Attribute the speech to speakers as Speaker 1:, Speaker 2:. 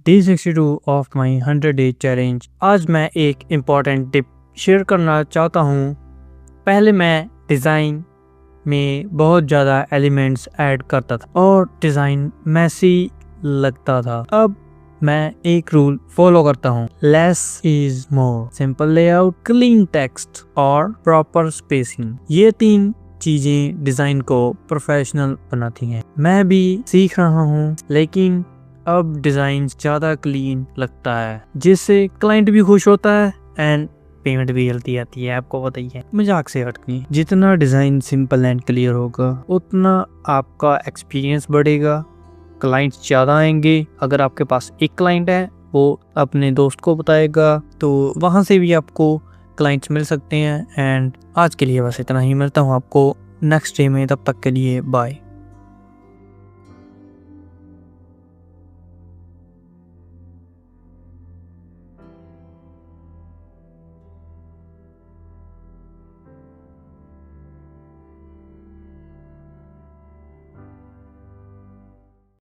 Speaker 1: Day 62 of my 100 day challenge. आज मैं एक इम्पॉर्टेंट टिप शेयर करना चाहता हूँ। पहले मैं डिज़ाइन में बहुत ज़्यादा एलिमेंट्स ऐड करता था और डिज़ाइन मैसी लगता था। अब मैं एक रूल फॉलो करता हूँ, less is more. Simple layout, clean text और प्रॉपर स्पेसिंग, ये 3 चीजें डिजाइन को प्रोफेशनल बनाती हैं। मैं भी सीख रहा हूँ, लेकिन अब डिजाइन ज्यादा क्लीन लगता है, जिससे क्लाइंट भी खुश होता है एंड पेमेंट भी जल्दी आती है। आपको पता ही है, मजाक से हटके जितना डिजाइन सिंपल एंड क्लियर होगा उतना आपका एक्सपीरियंस बढ़ेगा, क्लाइंट्स ज़्यादा आएंगे। अगर आपके पास एक क्लाइंट है, वो अपने दोस्त को बताएगा, तो वहाँ से भी आपको क्लाइंट्स मिल सकते हैं। एंड आज के लिए बस इतना ही, मिलता हूँ आपको नेक्स्ट डे में, तब तक के लिए बाय।